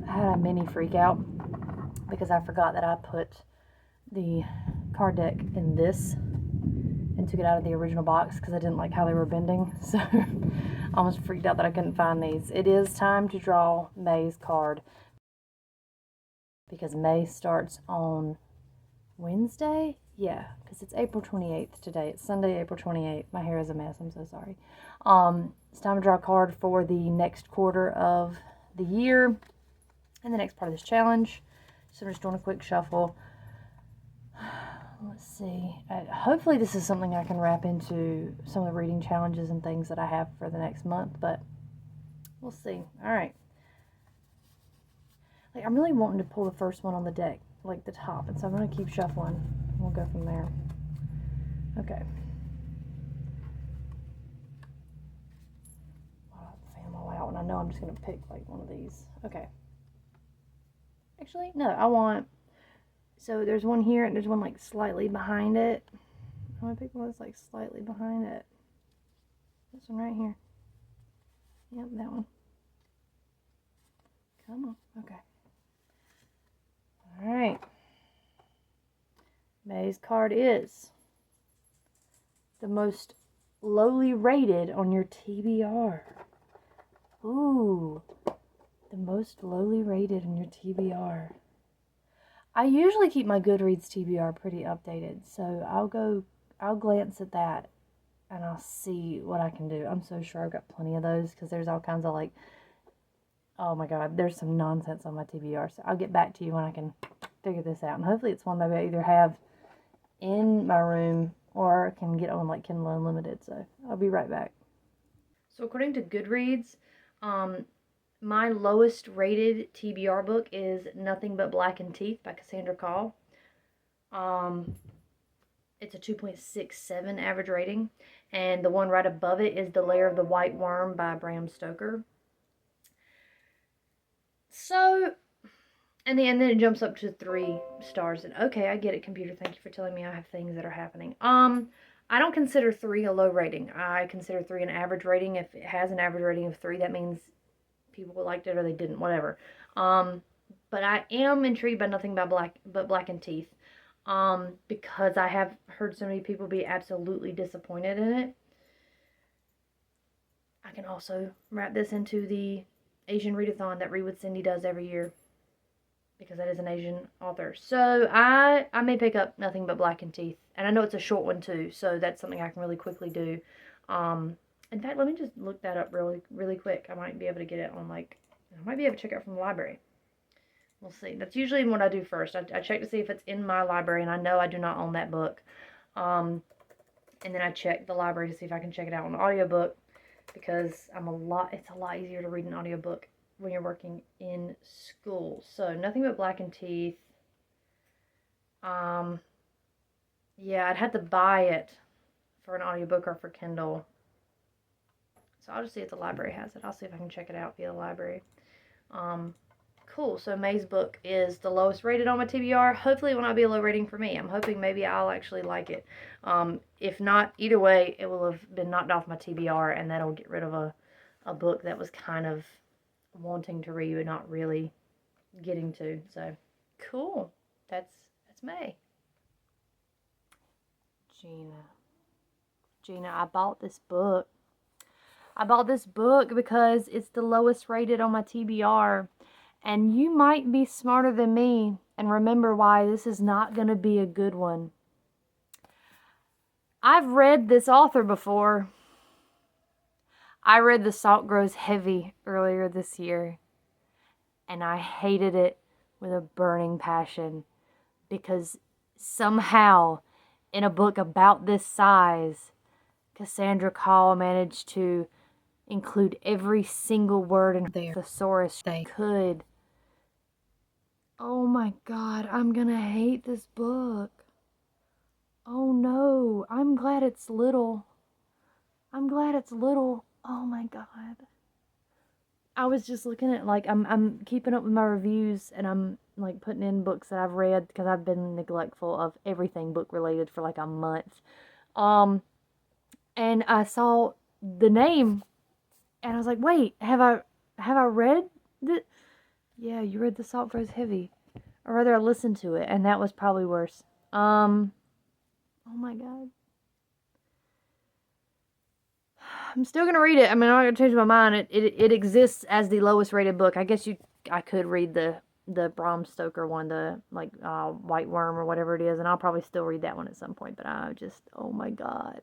I had a mini freak out because I forgot that I put the card deck in this and took it out of the original box because I didn't like how they were bending. So I almost freaked out that I couldn't find these. It is time to draw May's card because May starts on Wednesday. Yeah, because it's April 28th today. It's Sunday, April 28th. My hair is a mess. I'm so sorry. It's time to draw a card for the next quarter of the year and the next part of this challenge. So I'm just doing a quick shuffle. Let's see. Hopefully this is something I can wrap into some of the reading challenges and things that I have for the next month, but we'll see. All right. Like, I'm really wanting to pull the first one on the deck, like the top, and so I'm going to keep shuffling. We'll go from there. Okay. I'll fan them all out, and I know I'm just going to pick, like, one of these. Okay. Actually, no, I want... So there's one here, and there's one, like, slightly behind it. I want to pick one that's, like, slightly behind it. This one right here. Yep, that one. Come on. Okay. All right. May's card is the most lowly rated on your TBR. Ooh, the most lowly rated on your TBR. I usually keep my Goodreads TBR pretty updated, so I'll glance at that and I'll see what I can do. I'm so sure I've got plenty of those because there's all kinds of, like, oh my god, there's some nonsense on my TBR. So I'll get back to you when I can figure this out. And hopefully it's one that I either have in my room or can get on, like, Kindle Unlimited. So I'll be right back. So according to Goodreads, my lowest rated TBR book is Nothing But Blackened Teeth by Cassandra Call. It's a 2.67 average rating. And the one right above it is The Lair of the White Worm by Bram Stoker. So, and then it jumps up to 3 stars. And okay, I get it, computer. Thank you for telling me I have things that are happening. I don't consider 3 a low rating. I consider 3 an average rating. If it has an average rating of 3, that means people liked it or they didn't, whatever. But I am intrigued by Nothing But Blackened Teeth. Because I have heard so many people be absolutely disappointed in it. I can also wrap this into the Asian readathon that Read with Cindy does every year, because that is an Asian author. So I may pick up Nothing But Blackened Teeth, and I know it's a short one too, so that's something I can really quickly do. In fact, let me just look that up really quick. I might be able to get it on, like, I might be able to check it out from the library. We'll see. That's usually what I do first. I check to see if it's in my library, and I know I do not own that book. And then I check the library to see if I can check it out on audiobook, because it's a lot easier to read an audiobook when you're working in school. So Nothing But Blackened Teeth. Yeah, I'd have to buy it for an audiobook or for Kindle. So I'll just see if the library has it. I'll see if I can check it out via the library. Cool. So May's book is the lowest rated on my TBR. Hopefully it will not be a low rating for me. I'm hoping maybe I'll actually like it. If not, either way, it will have been knocked off my TBR, and that'll get rid of a book that was kind of wanting to read but not really getting to. So cool. That's May. Gina, I bought this book. I bought this book because it's the lowest rated on my TBR. And you might be smarter than me and remember why this is not going to be a good one. I've read this author before. I read The Salt Grows Heavy earlier this year, and I hated it with a burning passion, because somehow in a book about this size, Cassandra Call managed to include every single word in the thesaurus they could. Oh my god, I'm gonna hate this book. Oh no, I'm glad it's little. Oh my god. I was just looking at, like, I'm keeping up with my reviews, and I'm, like, putting in books that I've read, because I've been neglectful of everything book related for like a month. And I saw the name, and I was like, wait, have I read this? Yeah, you read The Salt Grows Heavy. Or rather, I listened to it, and that was probably worse. Oh my god. I'm still gonna read it. I mean, I'm not gonna change my mind. It exists as the lowest rated book. I guess I could read the Bram Stoker one, the like White Worm or whatever it is, and I'll probably still read that one at some point. But I just, oh my god,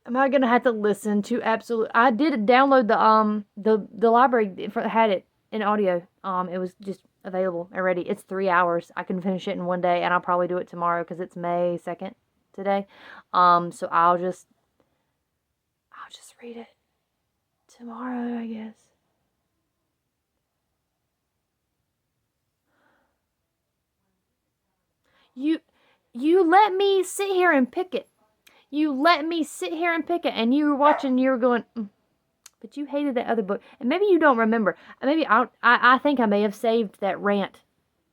am I gonna have to listen to absolute? I did download the library had it in audio. It was just available already. It's 3 hours. I can finish it in one day, and I'll probably do it tomorrow because it's May 2nd today. So I'll just read it tomorrow, I guess. You you let me sit here and pick it. You let me sit here and pick it, and you were watching. You were going, but you hated that other book, and maybe you don't remember. Maybe I think I may have saved that rant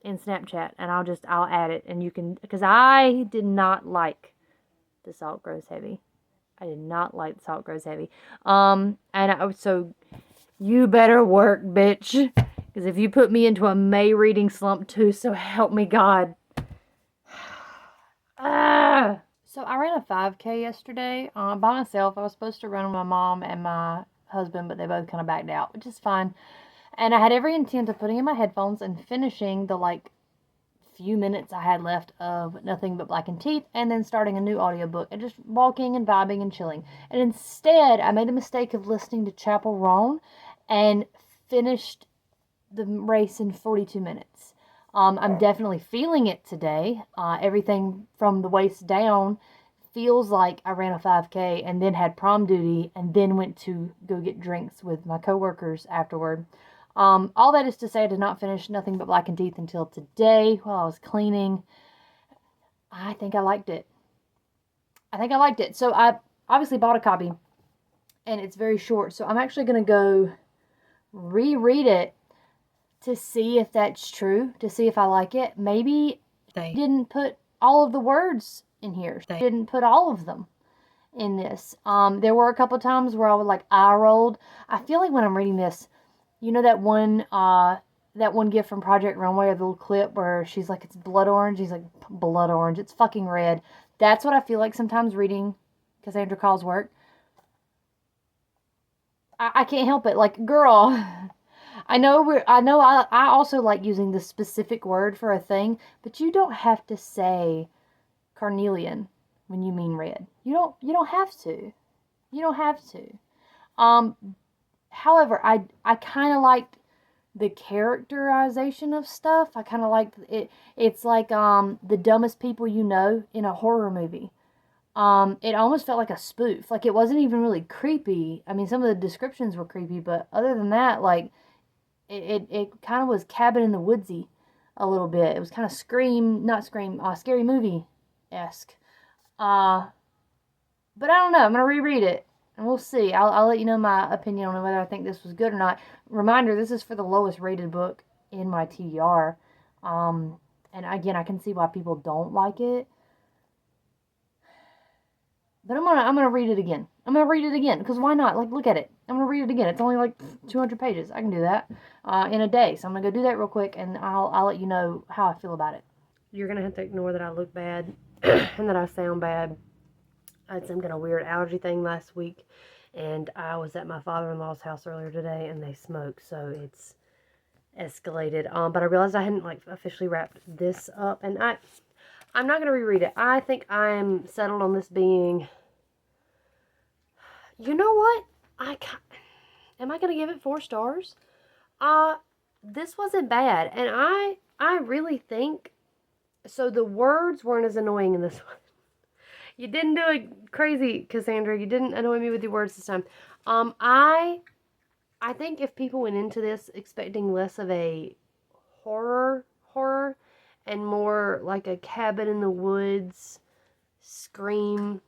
in Snapchat, and I'll add it, and you can, because I did not like The Salt Grows Heavy. I did not like The Salt Grows Heavy. So you better work, bitch. Because if you put me into a May reading slump too, so help me God. Ah. So I ran a 5K yesterday by myself. I was supposed to run with my mom and my husband, but they both kind of backed out, which is fine. And I had every intent of putting in my headphones and finishing the few minutes I had left of Nothing But Black and Teeth, and then starting a new audiobook and just walking and vibing and chilling. And instead, I made the mistake of listening to Chapel Roan and finished the race in 42 minutes. I'm definitely feeling it today. Everything from the waist down feels like I ran a 5K and then had prom duty and then went to go get drinks with my coworkers afterward. All that is to say, I did not finish Nothing But Black and Teeth until today while I was cleaning. I think I liked it. So I obviously bought a copy, and it's very short. So I'm actually going to go reread it to see if that's true, to see if I like it. Maybe they didn't put all of the words in here. They didn't put all of them in this. There were a couple times where I would eye rolled. I feel like when I'm reading this, you know that one gift from Project Runway, or the little clip where she's like, it's blood orange. He's like, blood orange. It's fucking red. That's what I feel like sometimes reading Cassandra Call's work. I can't help it. Like, girl, I also like using the specific word for a thing, but you don't have to say carnelian when you mean red. You don't have to. You don't have to. Um, However, I kind of liked the characterization of stuff. I kind of liked it. It's like the dumbest people you know in a horror movie. It almost felt like a spoof. Like, it wasn't even really creepy. I mean, some of the descriptions were creepy, but other than that, like, it kind of was Cabin in the Woodsy a little bit. It was kind of not Scream, Scary Movie-esque. Uh, but I don't know. I'm going to reread it, and we'll see. I'll let you know my opinion on whether I think this was good or not. Reminder, this is for the lowest rated book in my TBR. And again, I can see why people don't like it. But I'm gonna read it again. I'm gonna read it again because why not? Like, look at it. I'm gonna read it again. It's only like 200 pages. I can do that in a day. So I'm gonna go do that real quick, and I'll let you know how I feel about it. You're gonna have to ignore that I look bad and that I sound bad. I had some kind of weird allergy thing last week, and I was at my father-in-law's house earlier today, and they smoke, so it's escalated. But I realized I hadn't officially wrapped this up, and I'm not going to reread it. I think I'm settled on this being... You know what? Am I going to give it 4 stars? This wasn't bad. And I really think... So the words weren't as annoying in this one. You didn't do it crazy, Cassandra. You didn't annoy me with your words this time. I think if people went into this expecting less of a horror, and more like a cabin in the woods, Scream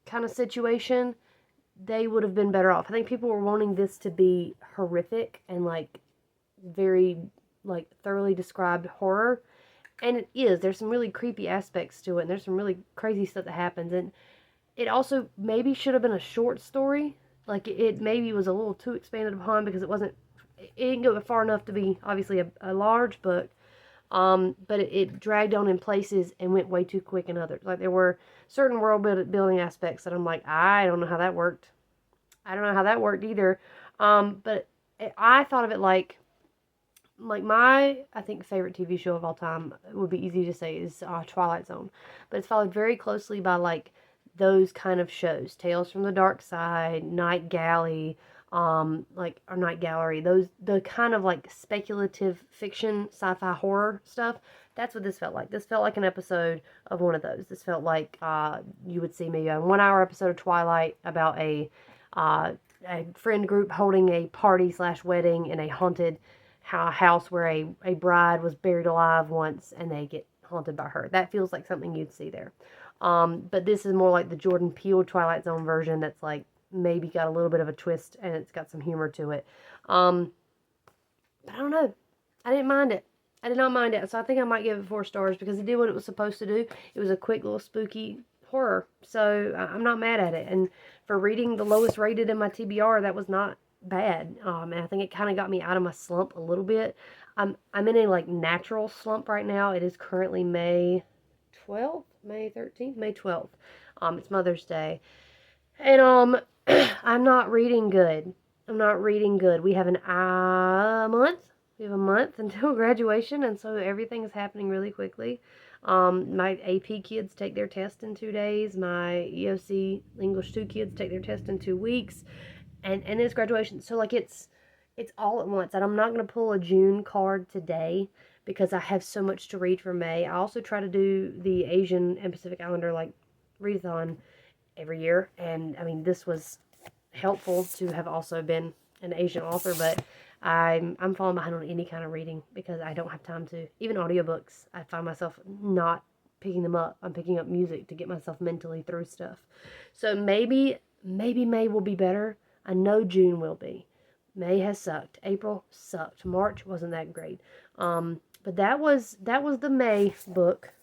kind of situation, they would have been better off. I think people were wanting this to be horrific and very thoroughly described horror, and it is. There's some really creepy aspects to it, and there's some really crazy stuff that happens, and it also maybe should have been a short story. It maybe was a little too expanded upon because it wasn't it didn't go far enough to be obviously a large book. But it dragged on in places and went way too quick in others. Like there were certain building aspects that I'm like, I don't know how that worked. I don't know how that worked either. But I thought of it like my I think favorite TV show of all time would be easy to say is Twilight Zone, but it's followed very closely by like those kind of shows, Tales from the Dark Side, Night Galley, like or Night Gallery, those the kind of like speculative fiction, sci-fi horror stuff. That's what this felt like. This felt like an episode of one of those. This felt like you would see maybe a 1 hour episode of Twilight about uh, a friend group holding a party slash wedding in a haunted house where a bride was buried alive once and they get haunted by her. That feels like something you'd see there. But this is more like the Jordan Peele Twilight Zone version that's like maybe got a little bit of a twist and it's got some humor to it. Um, but I don't know. I didn't mind it. I did not mind it. So I think I might give it 4 stars because it did what it was supposed to do. It was a quick little spooky horror. So I'm not mad at it. And for reading the lowest rated in my TBR, that was not bad. And I think it kind of got me out of my slump a little bit. I'm in a like natural slump right now. It is currently May 12th, May 13th, May 12th. It's Mother's Day. And I'm not reading good. I'm not reading good. We have a month. We have a month until graduation, and so everything is happening really quickly. My AP kids take their test in 2 days. My EOC English 2 kids take their test in 2 weeks, and it's graduation. So like it's all at once. And I'm not gonna pull a June card today because I have so much to read for May. I also try to do the Asian and Pacific Islander like readathon every year. And I mean, this was helpful to have also been an Asian author, but I'm falling behind on any kind of reading because I don't have time to. Even audiobooks, I find myself not picking them up. I'm picking up music to get myself mentally through stuff. So maybe May will be better. I know June will be. May has sucked. April sucked. March wasn't that great. But that was the May book.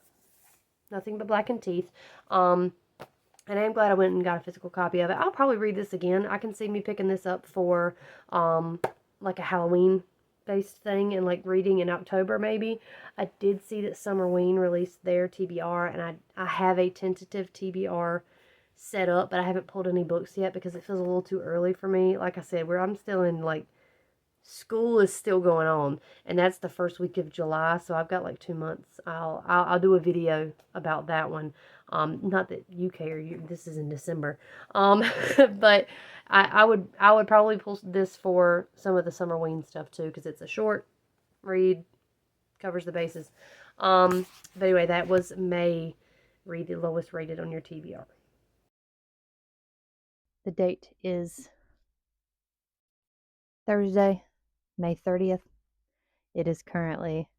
Nothing but Black and Teeth. And I am glad I went and got a physical copy of it. I'll probably read this again. I can see me picking this up for like a Halloween based thing and like reading in October maybe. I did see that Summerween released their TBR and I have a tentative TBR set up, but I haven't pulled any books yet because it feels a little too early for me. Like I said, where I'm still in like school is still going on and that's the first week of July, so I've got like 2 months. I'll do a video about that one. Not that you care, this is in December. But I would probably pull this for some of the Summerween stuff too because it's a short read, covers the bases. But anyway, that was May. Read the lowest rated on your TBR. The date is Thursday, May 30th. It is currently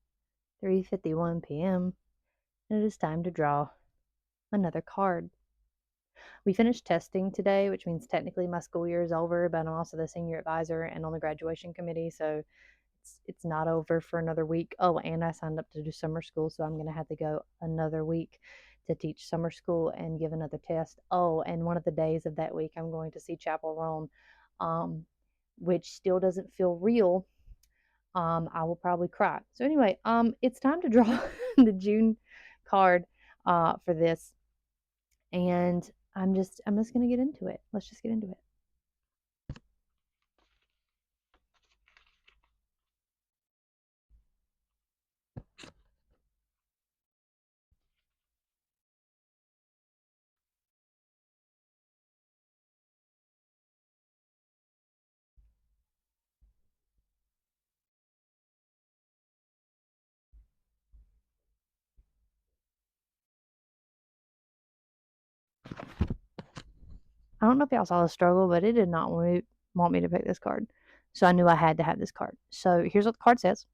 3:51 p.m. and it is time to draw another card. We finished testing today, which means technically my school year is over, but I'm also the senior advisor and on the graduation committee, so it's not over for another week. Oh, and I signed up to do summer school, so I'm going to have to go another week to teach summer school and give another test. Oh, and one of the days of that week, I'm going to see Chapel Roan, which still doesn't feel real. I will probably cry. So anyway, it's time to draw the June card for this, and I'm just gonna get into it. Let's just get into it. I don't know if y'all saw the struggle, but it did not want me to pick this card. So I knew I had to have this card. So here's what the card says.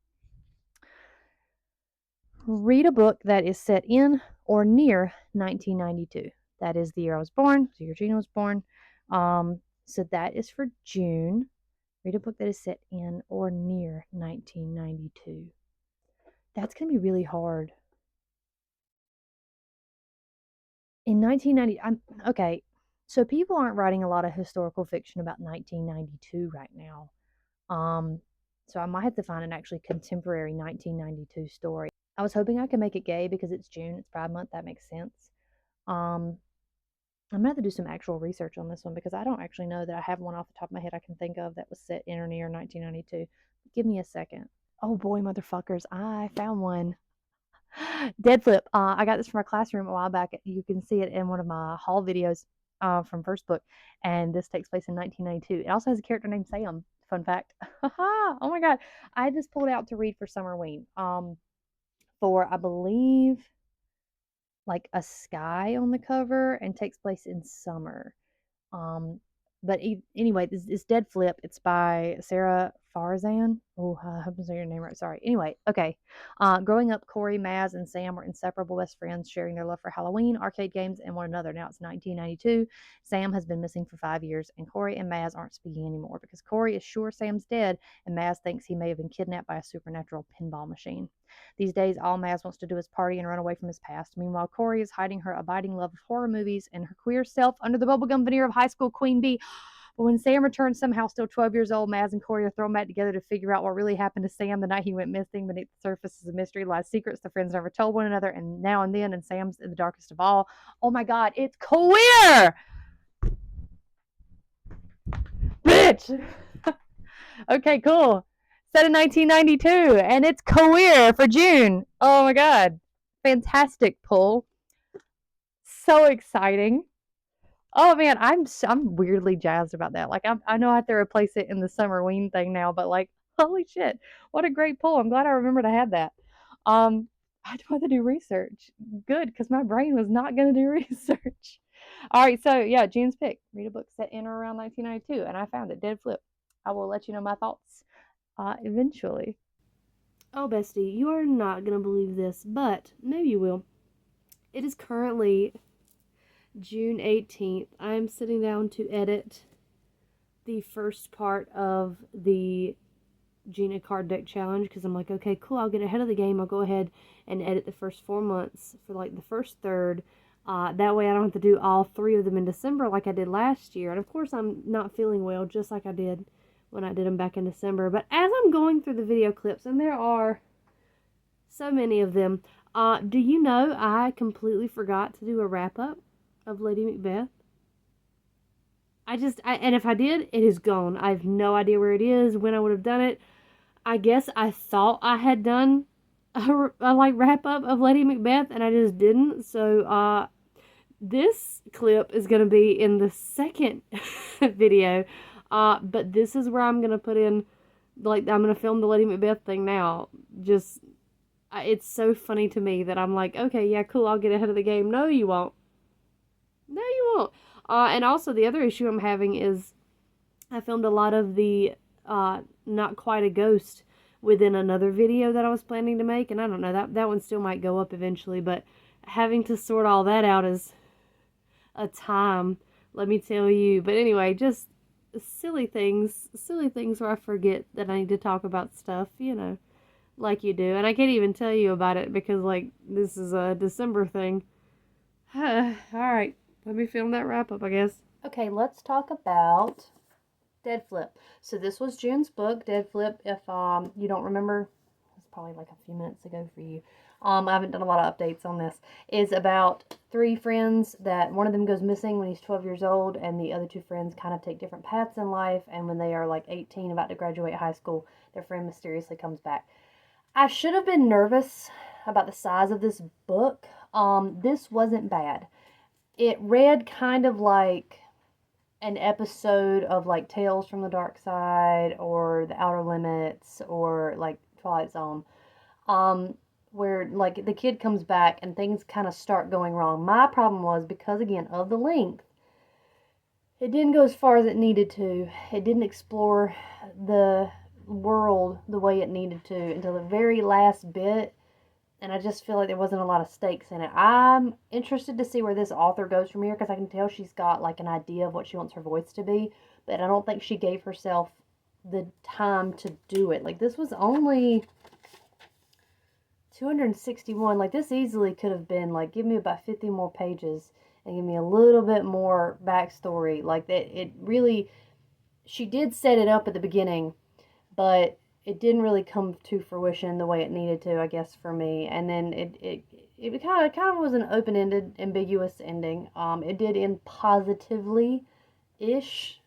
Read a book that is set in or near 1992. That is the year I was born. So your Gina was born. So that is for June. Read a book that is set in or near 1992. That's going to be really hard. In 1990, I'm okay. So people aren't writing a lot of historical fiction about 1992 right now. Um, So I might have to find an actually contemporary 1992 story. I was hoping I could make it gay because it's June, it's Pride Month, that makes sense. Um, I'm gonna have to do some actual research on this one because I don't actually know that I have one off the top of my head I can think of that was set in or near 1992. Give me a second. Oh boy, motherfuckers, I found one. Dead flip. I got this from our classroom a while back. You can see it in one of my haul videos from First Book, and this takes place in 1992. It also has a character named Sam. Fun fact. Oh my god, I had this pulled out to read for Summerween. For I believe like a sky on the cover and takes place in summer. Um, but anyway, this Dead Flip. It's by Sarah Farzan. Oh, I hope I'm saying your name right. Sorry. Anyway, okay. Growing up, Corey, Maz, and Sam were inseparable best friends, sharing their love for Halloween, arcade games, and one another. Now it's 1992. Sam has been missing for 5 years, and Corey and Maz aren't speaking anymore because Corey is sure Sam's dead, and Maz thinks he may have been kidnapped by a supernatural pinball machine. These days, all Maz wants to do is party and run away from his past. Meanwhile, Corey is hiding her abiding love of horror movies and her queer self under the bubblegum veneer of high school queen bee. But when Sam returns, somehow still 12 years old, Maz and Corey are thrown back together to figure out what really happened to Sam the night he went missing. Beneath the surface is a mystery, lies secrets the friends never told one another, and now and then, and Sam's in the darkest of all. Oh my god, it's queer! Bitch! Okay, cool. Set in 1992, and it's queer for June. Oh my god. Fantastic pull. So exciting. Oh man, I'm weirdly jazzed about that. Like I know I have to replace it in the Summerween thing now, but like holy shit, what a great pull! I'm glad I remembered I had that. Um, I do have to do research. Good, because my brain was not gonna do research. All right, so yeah, June's pick. Read a book set in or around 1992, and I found it. Dead flip. I will let you know my thoughts eventually. Oh, bestie, you are not going to believe this, but maybe you will. It is currently June 18th. I am sitting down to edit the first part of the Gina card deck challenge because I'm like, okay, cool, I'll get ahead of the game. I'll go ahead and edit the first 4 months for like the first third. That way I don't have to do all 3 of them in December like I did last year. And of course, I'm not feeling well just like I did when I did them back in December. But as I'm going through the video clips, and there are so many of them, do you know I completely forgot to do a wrap up of Lady Macbeth? And if I did, it is gone. I have no idea where it is, when I would have done it. I guess I thought I had done a like wrap up of Lady Macbeth, and I just didn't. So this clip is gonna be in the second video. But this is where I'm gonna put in, like, I'm gonna film the Lady Macbeth thing now. Just it's so funny to me that I'm like, okay, yeah, cool, I'll get ahead of the game. No, you won't. No, you won't. And also the other issue I'm having is I filmed a lot of the Not Quite a Ghost within another video that I was planning to make, and I don't know, that one still might go up eventually, but having to sort all that out is a time, let me tell you. But anyway, just silly things where I forget that I need to talk about stuff, like you do. And I can't even tell you about it because, like, this is a December thing. Alright, let me film that wrap up, I guess. Okay, let's talk about Dead Flip. So this was June's book, Dead Flip. If you don't remember, it was probably like a few minutes ago for you. I haven't done a lot of updates on this. It's about 3 friends that one of them goes missing when he's 12 years old, and the other 2 friends kind of take different paths in life, and when they are like 18, about to graduate high school, their friend mysteriously comes back. I should have been nervous about the size of this book. This wasn't bad. It read kind of like an episode of like Tales from the Dark Side or The Outer Limits or like Twilight Zone, where like the kid comes back and things kind of start going wrong. My problem was, because again of the length, it didn't go as far as it needed to. It didn't explore the world the way it needed to until the very last bit, and I just feel like there wasn't a lot of stakes in it. I'm interested to see where this author goes from here because I can tell she's got like an idea of what she wants her voice to be, but I don't think she gave herself the time to do it. Like, this was only 261. Like, this easily could have been like, give me about 50 more pages and give me a little bit more backstory. Like, that, it really, she did set it up at the beginning, but it didn't really come to fruition the way it needed to, I guess, for me. And then it kind of was an open-ended, ambiguous ending. It did end positively ish,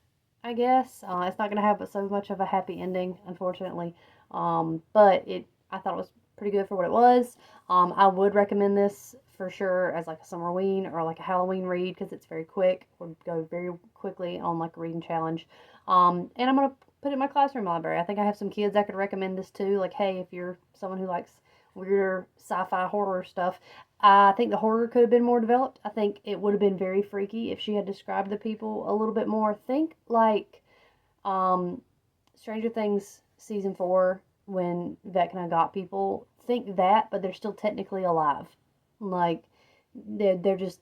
I guess. It's not gonna have so much of a happy ending, unfortunately. But I thought it was pretty good for what it was. I would recommend this for sure as like a summerween or like a Halloween read because it's very quick. Would go very quickly on like a reading challenge. And I'm gonna put it in my classroom library. I think I have some kids I could recommend this to. Like, hey, if you're someone who likes weirder sci-fi horror stuff, I think the horror could have been more developed. I think it would have been very freaky if she had described the people a little bit more. Think like um, Stranger Things season 4 when Vecna got people. Think that, but they're still technically alive. Like they're just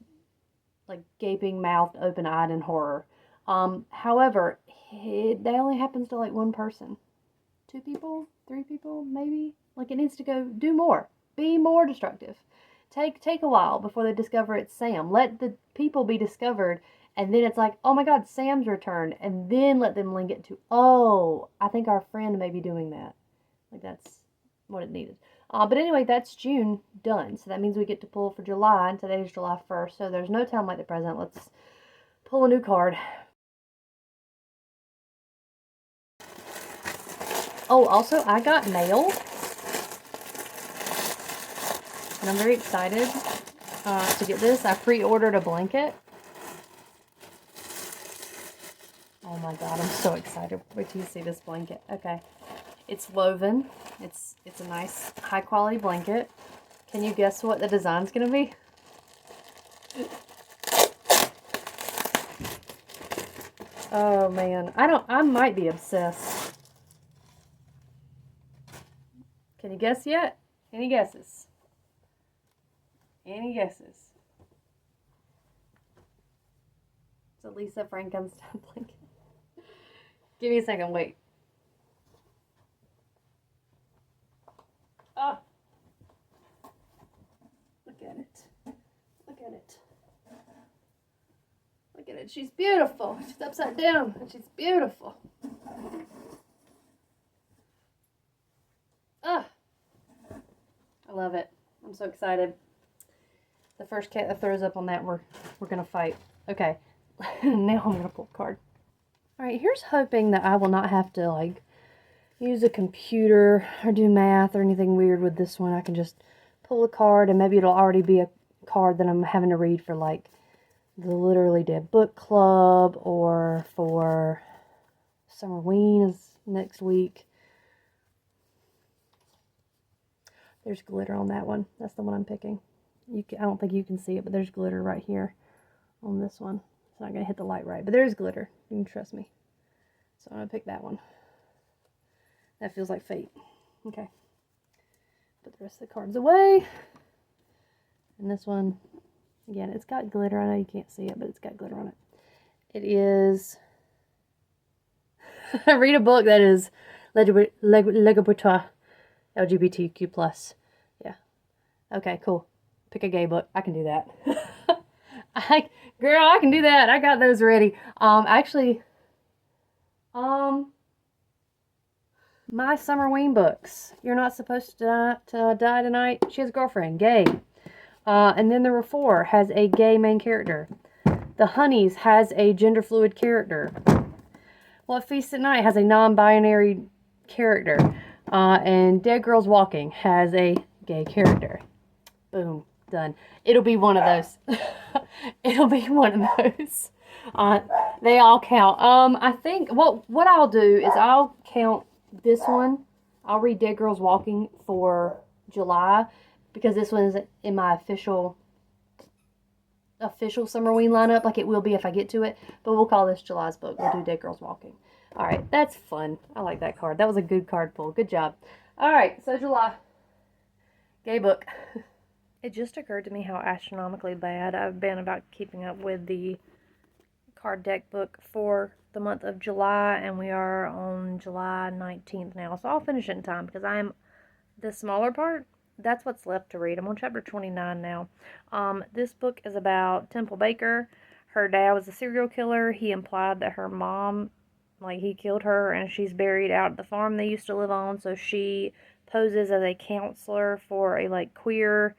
like gaping mouthed, open eyed in horror. However, that only happens to like one person, 2 people, 3 people, maybe. Like it needs to go do more, be more destructive. Take a while before they discover it's Sam. Let the people be discovered, and then it's like, oh my God, Sam's returned, and then let them link it to, oh, I think our friend may be doing that. Like that's what it needed. But anyway, that's June done. So that means we get to pull for July, and today's July 1st. So there's no time like the present. Let's pull a new card. Oh, also, I got mail. And I'm very excited to get this. I pre-ordered a blanket. Oh my God, I'm so excited. Wait till you see this blanket. Okay. It's woven. It's a nice high quality blanket. Can you guess what the design's gonna be? Oh man, I might be obsessed. Can you guess yet? Any guesses? Any guesses? It's a Lisa Frankenstein blanket. Give me a second, wait. Oh. Look at it. Look at it. Look at it. She's beautiful. She's upside down and she's beautiful. Ah. I love it. I'm so excited. The first cat that throws up on that, we're gonna fight. Okay. Now I'm gonna pull a card. Alright, here's hoping that I will not have to like use a computer or do math or anything weird with this one. I can just pull a card and maybe it'll already be a card that I'm having to read for like the Literally Dead Book Club or for Summerween is next week. There's glitter on that one. That's the one I'm picking. I don't think you can see it, but there's glitter right here on this one. It's not going to hit the light right, but there's glitter. You can trust me. So I'm going to pick that one. That feels like fate. Okay. Put the rest of the cards away. And this one, again, it's got glitter. I know you can't see it, but it's got glitter on it. It is... read a book that is LGBTQ+. Yeah. Okay, cool. Pick a gay book. I can do that. Girl, I can do that. I got those ready. Actually, my Summerween books. You're Not Supposed to Die Tonight. She has a girlfriend. Gay. And then there were 4. Has a gay main character. The Honeys has a gender fluid character. What Feast at Night has a non-binary character. And Dead Girls Walking has a gay character. Boom. Done. It'll be one of those. It'll be one of those. They all count. I think what I'll do is I'll count this one. I'll read Dead Girls Walking for July because this one is in my official Summerween lineup, like it will be if I get to it. But we'll call this July's book. We'll do Dead Girls Walking. All right, that's fun. I like that card. That was a good card pull. Good job. All right, so July. Gay book. It just occurred to me how astronomically bad I've been about keeping up with the card deck book for the month of July, and we are on July 19th now. So I'll finish it in time because I'm the smaller part. That's what's left to read. I'm on chapter 29 now. This book is about Temple Baker. Her dad was a serial killer. He implied that her mom Like, he killed her, and she's buried out at the farm they used to live on, so she poses as a counselor for a, like, queer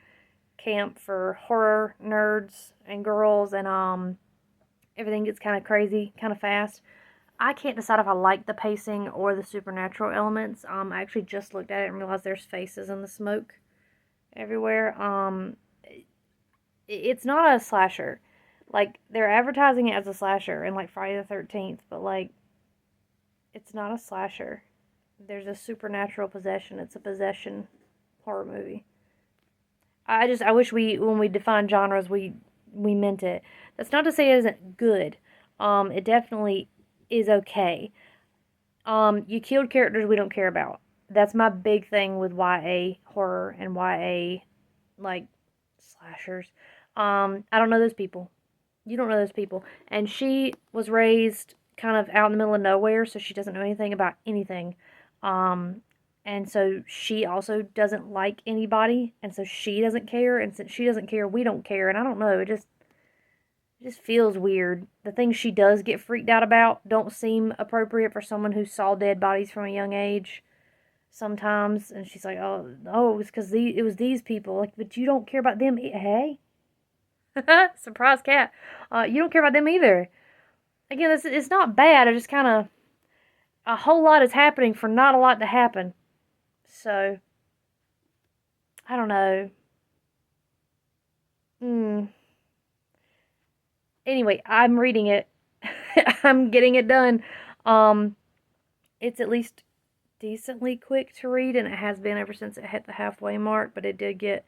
camp for horror nerds and girls, and, everything gets kind of crazy, kind of fast. I can't decide if I like the pacing or the supernatural elements. I actually just looked at it and realized there's faces in the smoke everywhere. It's not a slasher. Like, they're advertising it as a slasher and like Friday the 13th, but like, it's not a slasher. There's a supernatural possession. It's a possession horror movie. I wish when we define genres, we meant it. That's not to say it isn't good. It definitely is okay. You killed characters we don't care about. That's my big thing with YA horror and YA, like, slashers. I don't know those people. You don't know those people. And she was raised kind of out in the middle of nowhere, so she doesn't know anything about anything. Um, and so she also doesn't like anybody, and so she doesn't care, and since she doesn't care, we don't care. And I don't know, it just feels weird. The things she does get freaked out about don't seem appropriate for someone who saw dead bodies from a young age sometimes. And she's like, oh, it was because it was these people. Like, but you don't care about them. Hey, surprise cat. You don't care about them either. Again, it's not bad. It just kind of, a whole lot is happening for not a lot to happen. So, I don't know. Hmm. Anyway, I'm reading it. I'm getting it done. Um, it's at least decently quick to read, and it has been ever since it hit the halfway mark, but it did get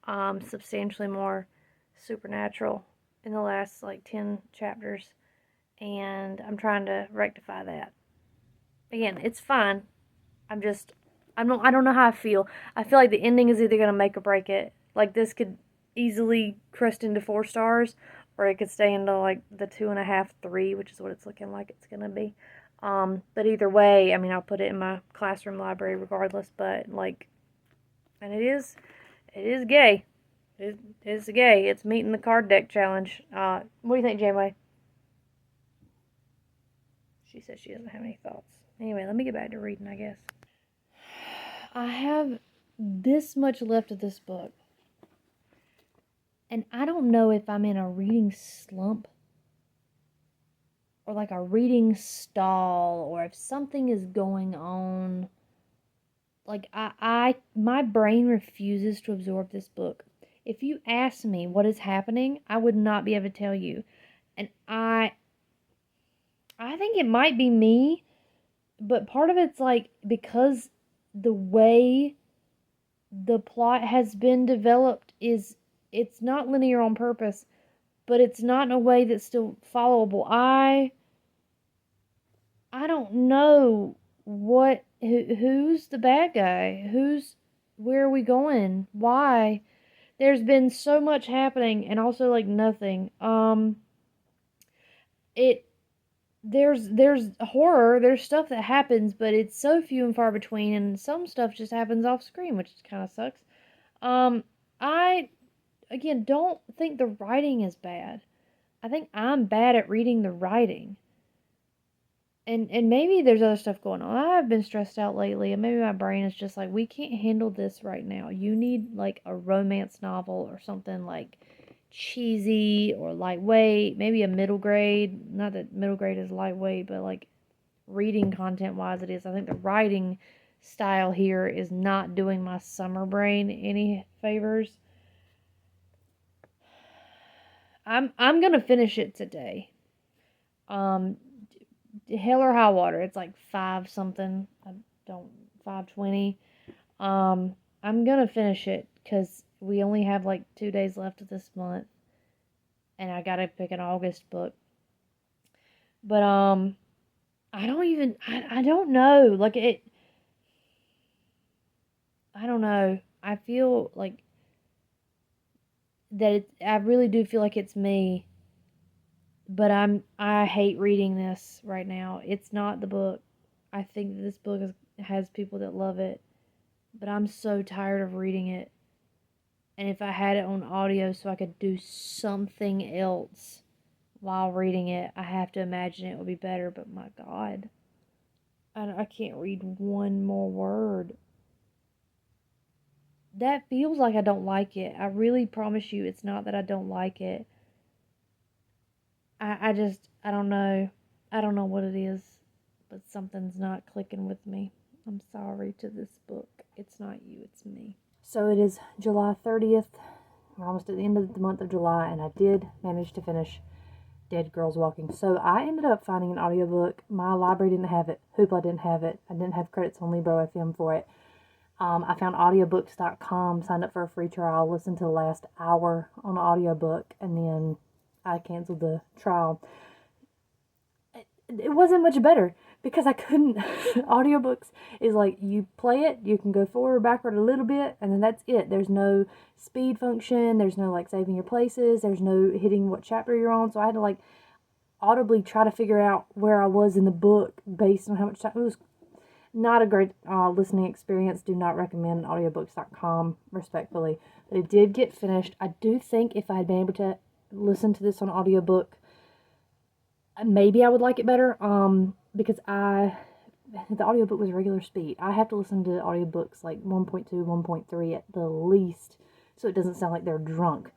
substantially more supernatural in the last like 10 chapters, and I'm trying to rectify that. Again, it's fine. I'm just, I don't know how I feel. I feel like the ending is either going to make or break it. Like, this could easily crest into 4 stars, or it could stay into like the 2.5, 3, which is what it's looking like it's going to be. But either way, I mean, I'll put it in my classroom library regardless. But like, and it is gay. It's gay. It's meeting the card deck challenge. What do you think, Janeway? She says she doesn't have any thoughts. Anyway, let me get back to reading, I guess. I have this much left of this book, and I don't know if I'm in a reading slump or like a reading stall, or if something is going on. Like, my brain refuses to absorb this book. If you ask me what is happening, I would not be able to tell you. And I think it might be me, but part of it's like because the way the plot has been developed is, it's not linear on purpose, but it's not in a way that's still followable. I don't know who's the bad guy. Where are we going? Why? There's been so much happening and also like nothing. It there's horror, there's stuff that happens, but it's so few and far between, and some stuff just happens off screen, which kind of sucks. Um, I again don't think the writing is bad. I think I'm bad at reading the writing. And maybe there's other stuff going on. I've been stressed out lately, and maybe my brain is just like, we can't handle this right now. You need like a romance novel or something like cheesy or lightweight, maybe a middle grade. Not that middle grade is lightweight, but like reading content wise it is. I think the writing style here is not doing my summer brain any favors. I'm gonna finish it today. Um, hell or high water. It's like 5 something. I don't 5:20. I'm gonna finish it because we only have like 2 days left of this month, and I gotta pick an August book. But I don't even I don't know. Like it. I don't know. I feel like that I really do feel like it's me. But I hate reading this right now. It's not the book. I think that this book has people that love it, but I'm so tired of reading it. And if I had it on audio so I could do something else while reading it. I have to imagine it would be better, but my God, I can't read one more word. That feels like I don't like it. I really promise you it's not that I don't like it. I don't know. I don't know what it is, but something's not clicking with me. I'm sorry to this book. It's not you, it's me. So it is July 30th. We're almost at the end of the month of July, and I did manage to finish Dead Girls Walking. So I ended up finding an audiobook. My library didn't have it. Hoopla didn't have it. I didn't have credits on Libro FM for it. I found audiobooks.com, signed up for a free trial, listened to the last hour on the audiobook, and then I canceled the trial. It wasn't much better because I couldn't. Audiobooks is like you play it, you can go forward or backward a little bit, and then that's it. There's no speed function, there's no like saving your places, there's no hitting what chapter you're on. So I had to like audibly try to figure out where I was in the book based on how much time. It was not a great listening experience. Do not recommend audiobooks.com, respectfully. But it did get finished. I do think if I had been able to listen to this on audiobook, maybe I would like it better. Because the audiobook was regular speed. I have to listen to audiobooks like 1.2, 1.3 at the least, so it doesn't sound like they're drunk.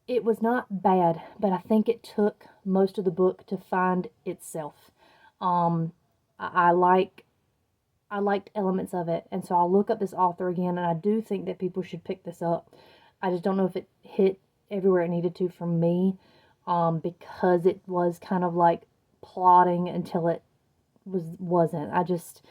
It was not bad, but I think it took most of the book to find itself. I liked elements of it, and so I'll look up this author again, and I do think that people should pick this up. I just don't know if it hit everywhere it needed to for me, because it was kind of like plotting until it wasn't. It's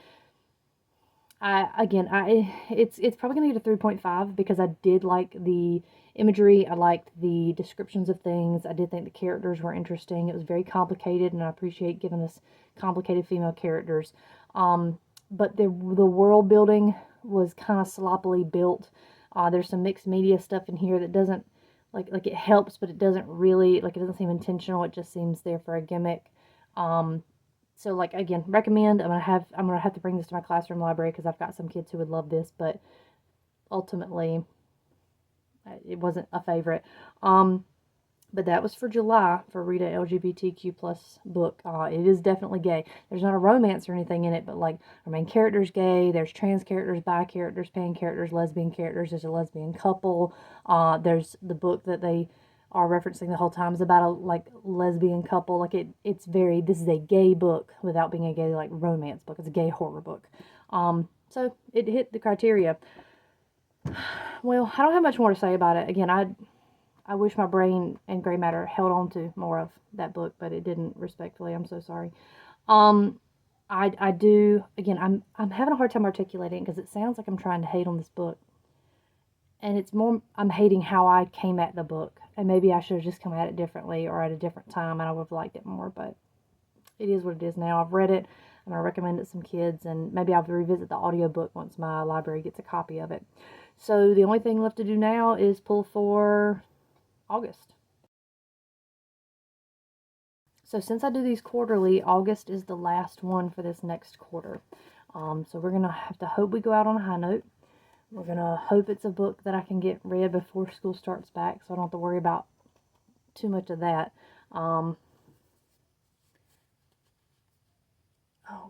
probably gonna get a 3.5 because I did like the imagery, I liked the descriptions of things, I did think the characters were interesting. It was very complicated, and I appreciate giving us complicated female characters. But the world building was kind of sloppily built. There's some mixed media stuff in here that doesn't like it helps, but it doesn't really like it doesn't seem intentional. It just seems there for a gimmick. So like again, recommend. I'm gonna have to bring this to my classroom library because I've got some kids who would love this, but ultimately it wasn't a favorite. But that was for July for Read a LGBTQ plus book. It is definitely gay. There's not a romance or anything in it, but like our main character's gay. There's trans characters, bi characters, pan characters, lesbian characters. There's a lesbian couple. There's the book that they are referencing the whole time is about a like lesbian couple. Like it's very, this is a gay book without being a gay like romance book. It's a gay horror book. So it hit the criteria. Well, I don't have much more to say about it. Again, I wish my brain and gray matter held on to more of that book, but it didn't, respectfully. I'm so sorry. I do, again, I'm having a hard time articulating because it sounds like I'm trying to hate on this book. And it's more, I'm hating how I came at the book. And maybe I should have just come at it differently or at a different time and I would have liked it more, but it is what it is now. I've read it. I'm going to recommend it to some kids, and maybe I'll revisit the audiobook once my library gets a copy of it. So the only thing left to do now is pull for August. So since I do these quarterly, August is the last one for this next quarter. So we're going to have to hope we go out on a high note. We're going to hope it's a book that I can get read before school starts back, so I don't have to worry about too much of that. Oh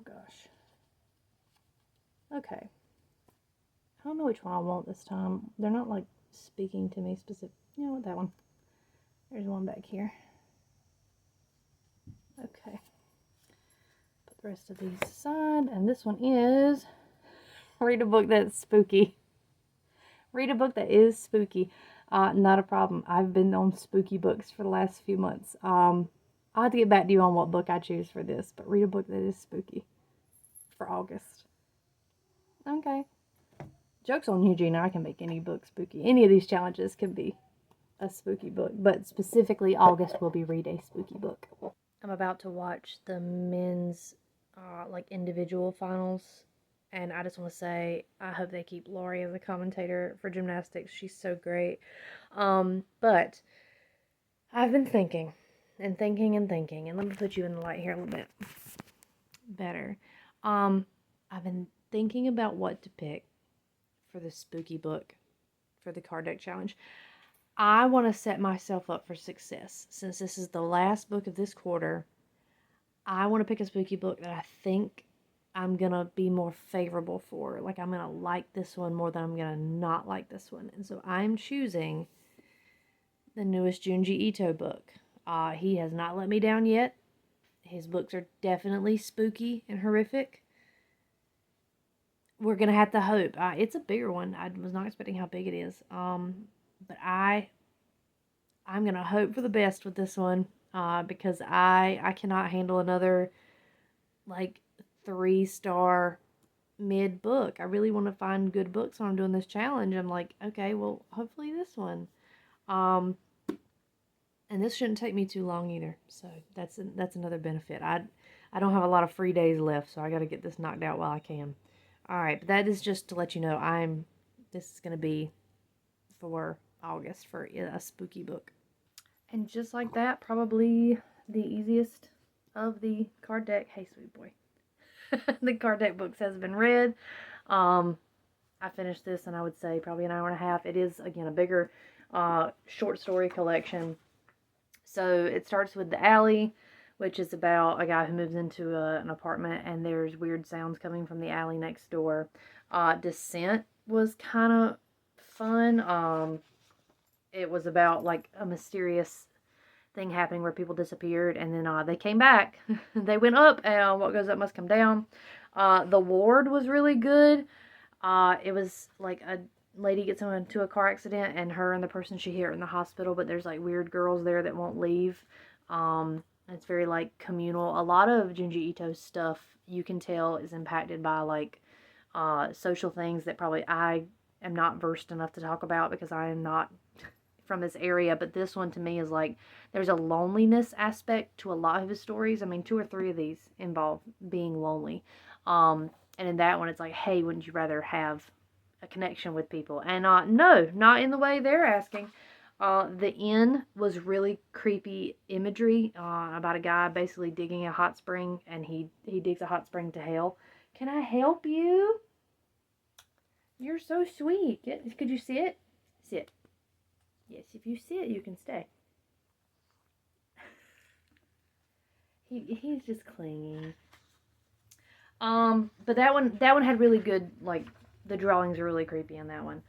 gosh. Okay. I don't know which one I want this time. They're not like speaking to me specific. You know what, that one. There's one back here. Okay. Put the rest of these aside. And this one is read a book that's spooky. Read a book that is spooky. Not a problem. I've been on spooky books for the last few months. I'll have to get back to you on what book I choose for this, but read a book that is spooky for August. Okay. Joke's on you, Gina. I can make any book spooky. Any of these challenges can be a spooky book, but specifically August will be read a spooky book. I'm about to watch the men's like individual finals, and I just want to say I hope they keep Lori as a commentator for gymnastics. She's so great. But I've been thinking and thinking and thinking, and let me put you in the light here a little bit better. I've been thinking about what to pick for the spooky book for the card deck challenge. I want to set myself up for success. Since this is the last book of this quarter, I want to pick a spooky book that I think I'm going to be more favorable for. Like, I'm going to like this one more than I'm going to not like this one. And so I'm choosing the newest Junji Ito book. He has not let me down yet. His books are definitely spooky and horrific. We're gonna have to hope. It's a bigger one. I was not expecting how big it is. But I'm gonna hope for the best with this one. Because I cannot handle another like 3-star mid book. I really want to find good books when I'm doing this challenge. I'm like, okay, well, hopefully this one. And this shouldn't take me too long either. So that's another benefit. I don't have a lot of free days left, so I got to get this knocked out while I can. All right, but that is just to let you know this is going to be for August for a spooky book. And just like that, probably the easiest of the card deck. Hey, sweet boy. The card deck books has been read. I finished this in, I would say, probably an hour and a half. It is, again, a bigger short story collection. So it starts with The Alley, which is about a guy who moves into an apartment and there's weird sounds coming from the alley next door. Descent was kind of fun. It was about like a mysterious thing happening where people disappeared and then they came back. They went up and what goes up must come down. The Ward was really good. It was like a lady gets into a car accident and her and the person she hit are in the hospital, but there's like weird girls there that won't leave. It's very like communal. A lot of Junji Ito's stuff you can tell is impacted by like social things that probably I am not versed enough to talk about because I am not from this area, but this one to me is like there's a loneliness aspect to a lot of his stories. I mean, 2 or 3 of these involve being lonely. And in that one, it's like, hey, wouldn't you rather have a connection with people? And no, not in the way they're asking. The Inn was really creepy imagery about a guy basically digging a hot spring, and he digs a hot spring to hell. Can I help you? You're so sweet. Could you sit? Sit. Yes, if you sit, you can stay. He's just clinging. But that one had really good, like, the drawings are really creepy in that one.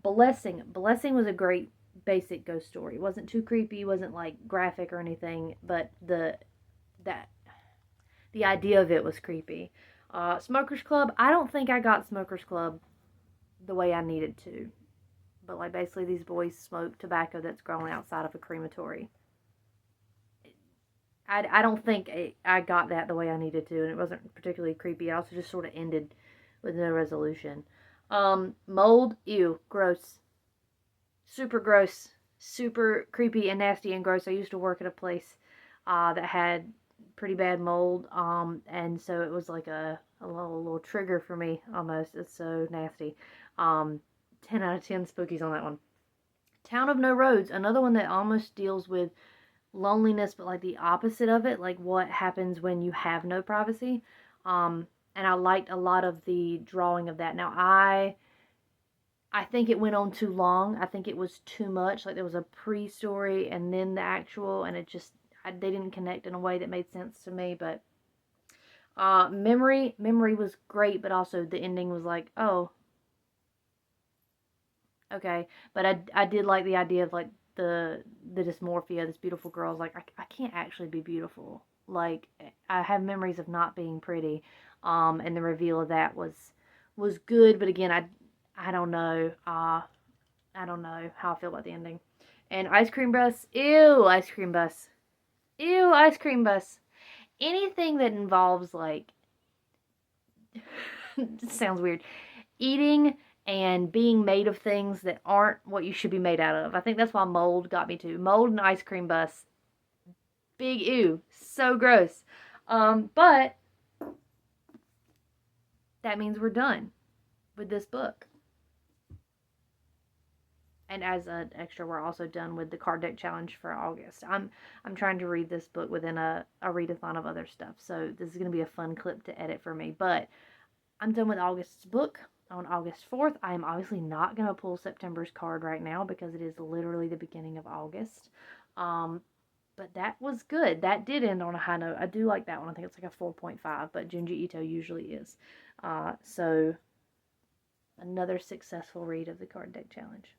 Blessing was a great basic ghost story. It wasn't too creepy, wasn't like graphic or anything, but the idea of it was creepy. Smokers Club, I don't think I got Smokers Club the way I needed to. But like basically these boys smoke tobacco that's grown outside of a crematory. I don't think I got that the way I needed to, and it wasn't particularly creepy. It also just sort of ended with no resolution. Mold, ew, gross. Super gross. Super creepy and nasty and gross. I used to work at a place that had pretty bad mold, and so it was like a little trigger for me almost. It's so nasty. 10 out of 10 spookies on that one. Town of No Roads, another one that almost deals with loneliness, but like the opposite of it, like what happens when you have no privacy. And I liked a lot of the drawing of that. Now I think it went on too long. I think it was too much. Like there was a pre-story and then the actual, and it just they didn't connect in a way that made sense to me. But memory was great, but also the ending was like, oh, okay. But I did like the idea of like the dysmorphia. This beautiful girl is like, I can't actually be beautiful. Like I have memories of not being pretty. And the reveal of that was good, but again, I don't know. I don't know how I feel about the ending. And Ice Cream Bus, ew, Ice Cream Bus, ew, Ice Cream Bus. Anything that involves like, sounds weird, eating and being made of things that aren't what you should be made out of. I think that's why mold got me too. Mold and Ice Cream Bus, big ew, so gross. But that means we're done with this book. And as an extra, we're also done with the card deck challenge for August. I'm trying to read this book within a readathon of other stuff, so this is going to be a fun clip to edit for me. But I'm done with August's book. on August 4th. I am obviously not going to pull September's card right now because it is literally the beginning of August. But that was good. That did end on a high note. I do like that one. I think it's like a 4.5, but Junji Ito usually is. So another successful read of the card deck challenge.